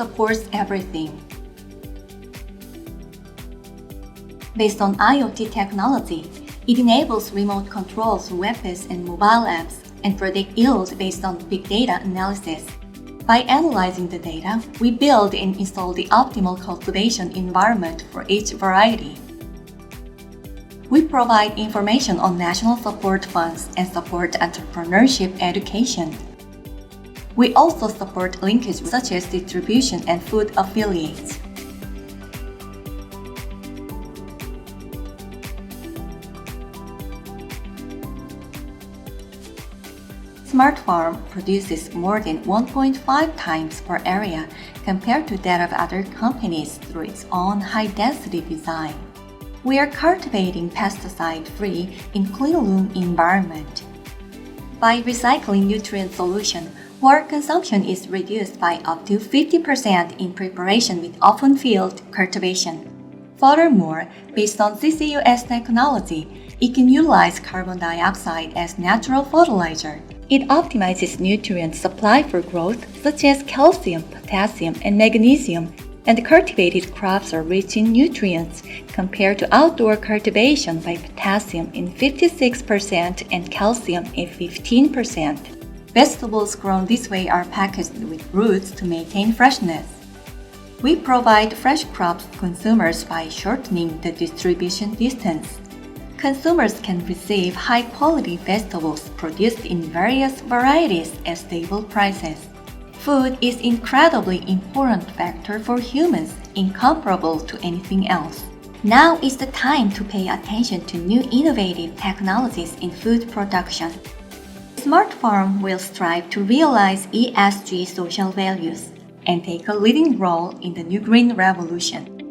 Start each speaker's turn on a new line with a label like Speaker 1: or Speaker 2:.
Speaker 1: supports everything. Based on IoT technology, it enables remote control through web-based and mobile apps and predict yield based on big data analysis. By analyzing the data, we build and install the optimal cultivation environment for each variety. We provide information on national support funds and support entrepreneurship education. We also support linkage such as distribution and food affiliates. Smart Farm produces more than 1.5 times per area compared to that of other companies through its own high-density design. We are cultivating pesticide-free in clean loom environment. By recycling nutrient solution, water consumption is reduced by up to 50% in preparation with open field cultivation. Furthermore, based on CCUS technology, it can utilize carbon dioxide as natural fertilizer. It optimizes nutrient supply for growth such as calcium, potassium, and magnesium, and the cultivated crops are rich in nutrients compared to outdoor cultivation by potassium in 56% and calcium in 15%. Vegetables grown this way are packaged with roots to maintain freshness. We provide fresh crops to consumers by shortening the distribution distance. Consumers can receive high-quality vegetables produced in various varieties at stable prices. Food is an incredibly important factor for humans, incomparable to anything else. Now is the time to pay attention to new innovative technologies in food production. Smart Farm will strive to realize ESG social values and take a leading role in the new green revolution.